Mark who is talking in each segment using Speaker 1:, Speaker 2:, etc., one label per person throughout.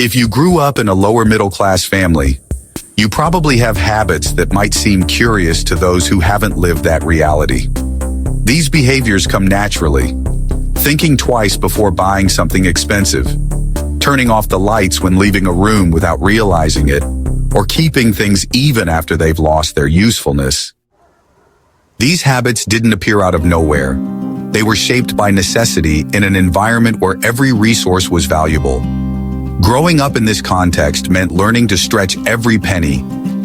Speaker 1: If you grew up in a lower middle-class family, you probably have habits that might seem curious to those who haven't lived that reality. These behaviors come naturally. Thinking twice before buying something expensive, turning off the lights when leaving a room without realizing it, or keeping things even after they've lost their usefulness. These habits didn't appear out of nowhere. They were shaped by necessity in an environment where every resource was valuable. Growing up in this context meant learning to stretch every penny,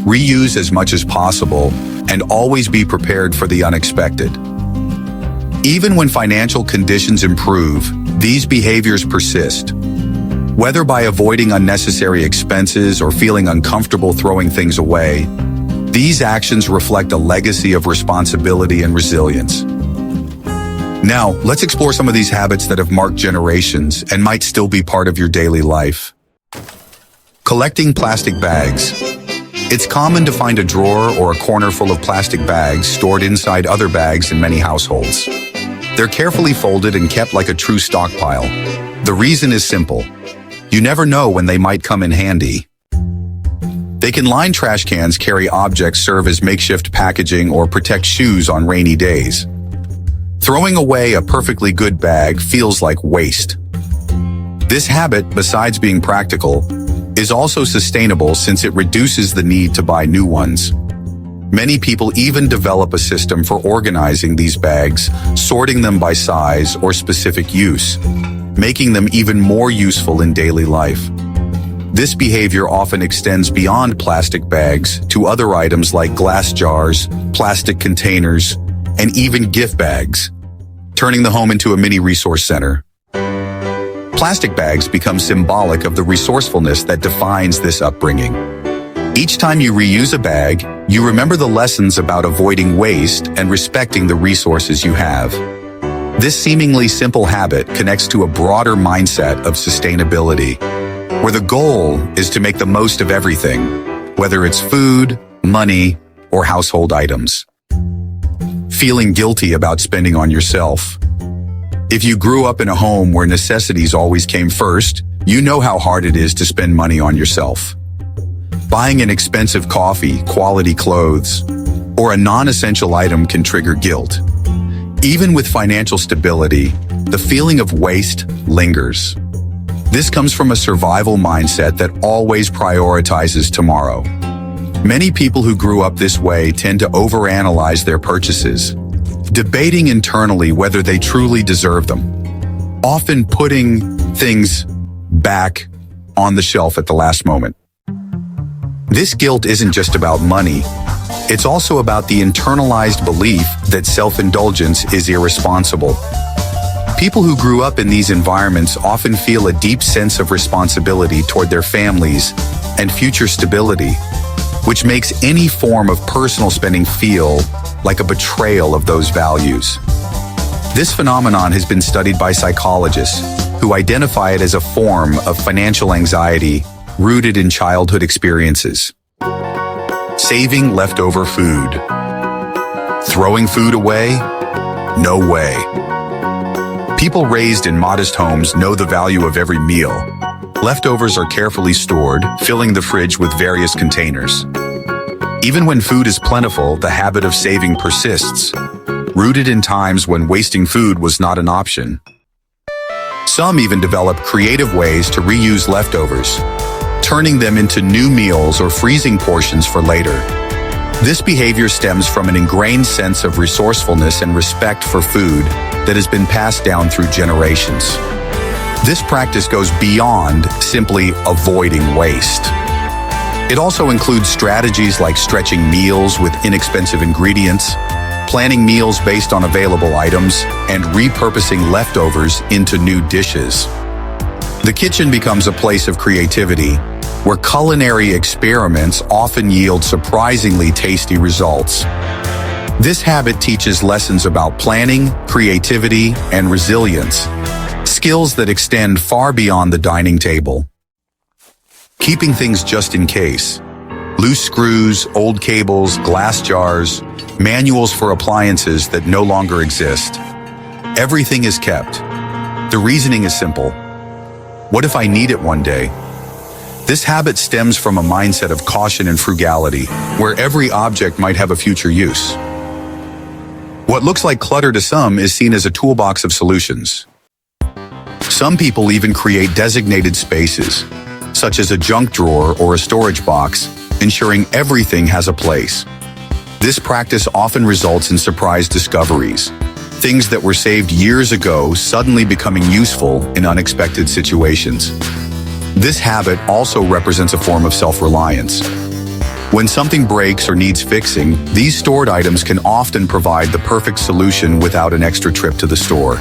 Speaker 1: reuse as much as possible, and always be prepared for the unexpected. Even when financial conditions improve, these behaviors persist. Whether by avoiding unnecessary expenses or feeling uncomfortable throwing things away, these actions reflect a legacy of responsibility and resilience. Now, let's explore some of these habits that have marked generations and might still be part of your daily life. Collecting plastic bags. It's common to find a drawer or a corner full of plastic bags stored inside other bags in many households. They're carefully folded and kept like a true stockpile. The reason is simple. You never know when they might come in handy. They can line trash cans, carry objects, serve as makeshift packaging, or protect shoes on rainy days. Throwing away a perfectly good bag feels like waste. This habit, besides being practical, is also sustainable since it reduces the need to buy new ones. Many people even develop a system for organizing these bags, sorting them by size or specific use, making them even more useful in daily life. This behavior often extends beyond plastic bags to other items like glass jars, plastic containers, and even gift bags, turning the home into a mini resource center. Plastic bags become symbolic of the resourcefulness that defines this upbringing. Each time you reuse a bag, you remember the lessons about avoiding waste and respecting the resources you have. This seemingly simple habit connects to a broader mindset of sustainability, where the goal is to make the most of everything, whether it's food, money, or household items. Feeling guilty about spending on yourself. If you grew up in a home where necessities always came first, you know how hard it is to spend money on yourself. Buying an expensive coffee, quality clothes, or a non-essential item can trigger guilt. Even with financial stability, the feeling of waste lingers. This comes from a survival mindset that always prioritizes tomorrow. Many people who grew up this way tend to overanalyze their purchases, debating internally whether they truly deserve them, often putting things back on the shelf at the last moment. This guilt isn't just about money. It's also about the internalized belief that self-indulgence is irresponsible. People who grew up in these environments often feel a deep sense of responsibility toward their families and future stability, which makes any form of personal spending feel like a betrayal of those values. This phenomenon has been studied by psychologists who identify it as a form of financial anxiety rooted in childhood experiences. Saving leftover food. Throwing food away? No way. People raised in modest homes know the value of every meal. Leftovers are carefully stored, filling the fridge with various containers. Even when food is plentiful, the habit of saving persists, rooted in times when wasting food was not an option. Some even develop creative ways to reuse leftovers, turning them into new meals or freezing portions for later. This behavior stems from an ingrained sense of resourcefulness and respect for food that has been passed down through generations. This practice goes beyond simply avoiding waste. It also includes strategies like stretching meals with inexpensive ingredients, planning meals based on available items, and repurposing leftovers into new dishes. The kitchen becomes a place of creativity, where culinary experiments often yield surprisingly tasty results. This habit teaches lessons about planning, creativity, and resilience, skills that extend far beyond the dining table. Keeping things just in case. Loose screws, old cables, glass jars, manuals for appliances that no longer exist. Everything is kept. The reasoning is simple. What if I need it one day? This habit stems from a mindset of caution and frugality, where every object might have a future use. What looks like clutter to some is seen as a toolbox of solutions. Some people even create designated spaces, such as a junk drawer or a storage box, ensuring everything has a place. This practice often results in surprise discoveries, things that were saved years ago suddenly becoming useful in unexpected situations. This habit also represents a form of self-reliance. When something breaks or needs fixing, these stored items can often provide the perfect solution without an extra trip to the store.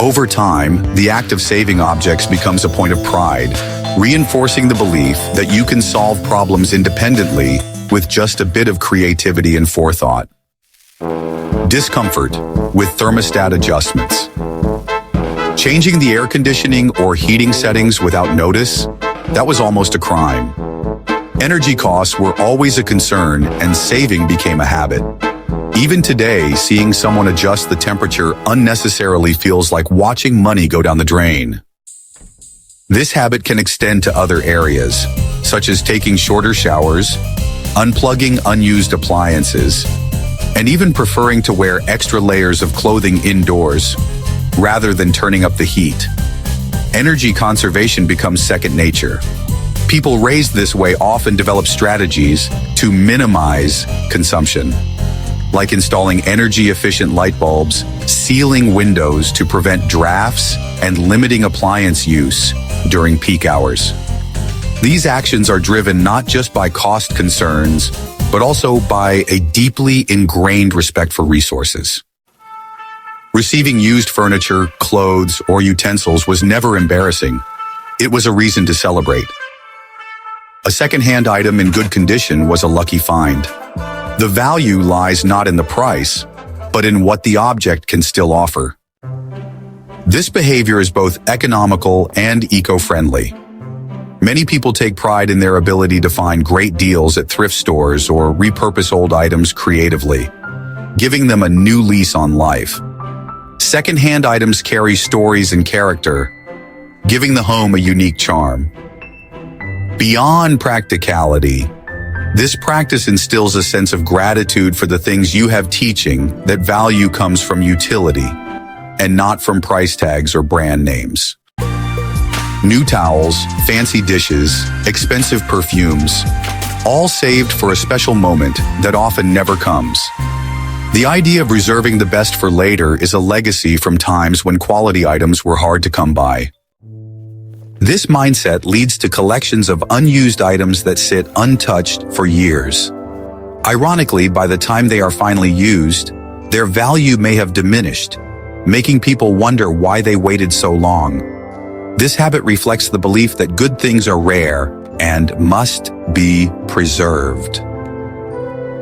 Speaker 1: Over time, the act of saving objects becomes a point of pride, reinforcing the belief that you can solve problems independently with just a bit of creativity and forethought. Discomfort with thermostat adjustments. Changing the air conditioning or heating settings without notice, that was almost a crime. Energy costs were always a concern, and saving became a habit. Even today, seeing someone adjust the temperature unnecessarily feels like watching money go down the drain. This habit can extend to other areas, such as taking shorter showers, unplugging unused appliances, and even preferring to wear extra layers of clothing indoors, rather than turning up the heat. Energy conservation becomes second nature. People raised this way often develop strategies to minimize consumption, like installing energy-efficient light bulbs, sealing windows to prevent drafts, and limiting appliance use during peak hours. These actions are driven not just by cost concerns, but also by a deeply ingrained respect for resources. Receiving used furniture, clothes, or utensils was never embarrassing. It was a reason to celebrate. A second-hand item in good condition was a lucky find. The value lies not in the price, but in what the object can still offer. This behavior is both economical and eco-friendly. Many people take pride in their ability to find great deals at thrift stores or repurpose old items creatively, giving them a new lease on life. Second-hand items carry stories and character, giving the home a unique charm. Beyond practicality, this practice instills a sense of gratitude for the things you have, teaching that value comes from utility and not from price tags or brand names. New towels, fancy dishes, expensive perfumes, all saved for a special moment that often never comes. The idea of reserving the best for later is a legacy from times when quality items were hard to come by. This mindset leads to collections of unused items that sit untouched for years. Ironically, by the time they are finally used, their value may have diminished, making people wonder why they waited so long. This habit reflects the belief that good things are rare and must be preserved.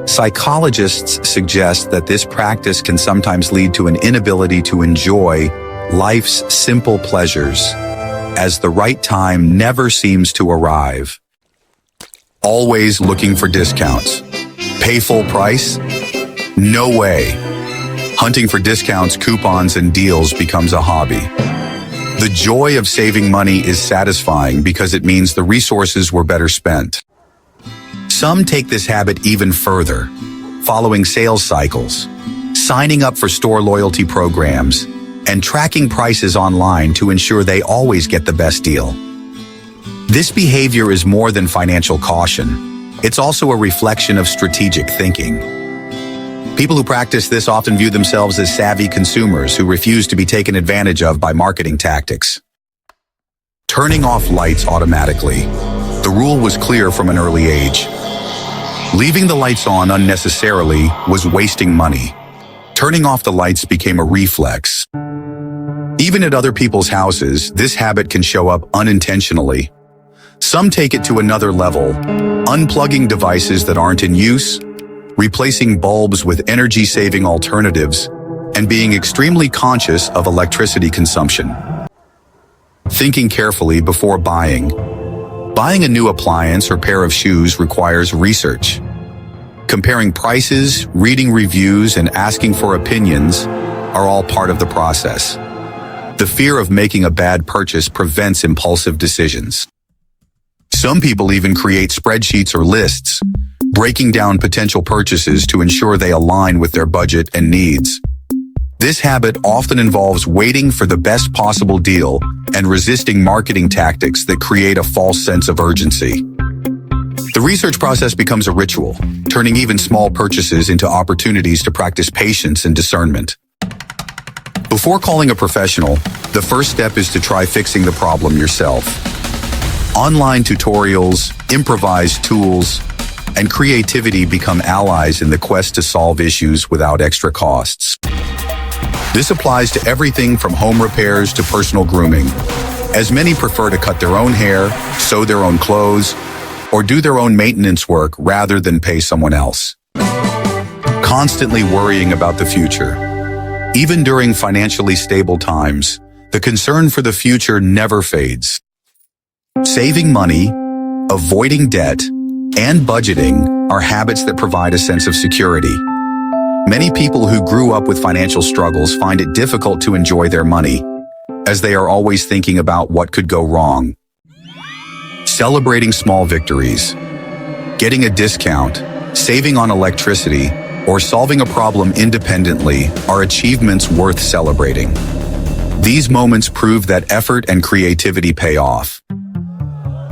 Speaker 1: Psychologists suggest that this practice can sometimes lead to an inability to enjoy life's simple pleasures, as the right time never seems to arrive. Always looking for discounts. Pay full price? No way. Hunting for discounts, coupons, and deals becomes a hobby. The joy of saving money is satisfying because it means the resources were better spent. Some take this habit even further, following sales cycles, signing up for store loyalty programs, and tracking prices online to ensure they always get the best deal. This behavior is more than financial caution. It's also a reflection of strategic thinking. People who practice this often view themselves as savvy consumers who refuse to be taken advantage of by marketing tactics. Turning off lights automatically. The rule was clear from an early age. Leaving the lights on unnecessarily was wasting money. Turning off the lights became a reflex. Even at other people's houses, this habit can show up unintentionally. Some take it to another level, unplugging devices that aren't in use, replacing bulbs with energy-saving alternatives, and being extremely conscious of electricity consumption. Thinking carefully before buying. Buying a new appliance or pair of shoes requires research. Comparing prices, reading reviews, and asking for opinions are all part of the process. The fear of making a bad purchase prevents impulsive decisions. Some people even create spreadsheets or lists, breaking down potential purchases to ensure they align with their budget and needs. This habit often involves waiting for the best possible deal and resisting marketing tactics that create a false sense of urgency. The research process becomes a ritual, turning even small purchases into opportunities to practice patience and discernment. Before calling a professional, the first step is to try fixing the problem yourself. Online tutorials, improvised tools, and creativity become allies in the quest to solve issues without extra costs. This applies to everything from home repairs to personal grooming, as many prefer to cut their own hair, sew their own clothes, or do their own maintenance work rather than pay someone else. Constantly worrying about the future. Even during financially stable times, the concern for the future never fades. Saving money, avoiding debt, and budgeting are habits that provide a sense of security. Many people who grew up with financial struggles find it difficult to enjoy their money, as they are always thinking about what could go wrong. Celebrating small victories, getting a discount, saving on electricity, or solving a problem independently are achievements worth celebrating. These moments prove that effort and creativity pay off.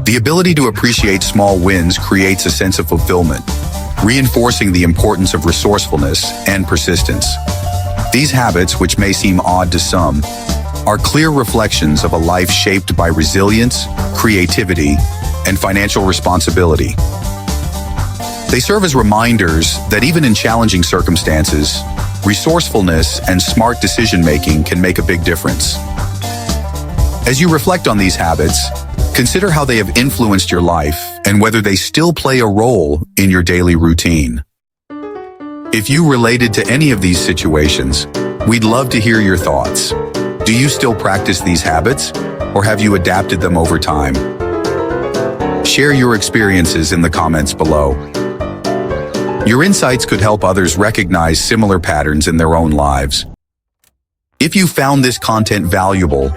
Speaker 1: The ability to appreciate small wins creates a sense of fulfillment, reinforcing the importance of resourcefulness and persistence. These habits, which may seem odd to some, are clear reflections of a life shaped by resilience, creativity, and financial responsibility. They serve as reminders that even in challenging circumstances, resourcefulness and smart decision-making can make a big difference. As you reflect on these habits, consider how they have influenced your life and whether they still play a role in your daily routine. If you related to any of these situations, we'd love to hear your thoughts. Do you still practice these habits, or have you adapted them over time? Share your experiences in the comments below. Your insights could help others recognize similar patterns in their own lives. If you found this content valuable,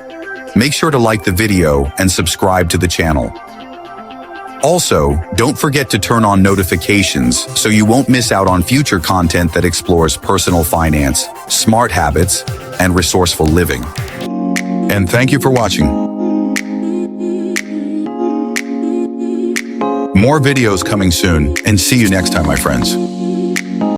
Speaker 1: make sure to like the video and subscribe to the channel. Also, don't forget to turn on notifications so you won't miss out on future content that explores personal finance, smart habits, and resourceful living. And thank you for watching. More videos coming soon, and see you next time, my friends.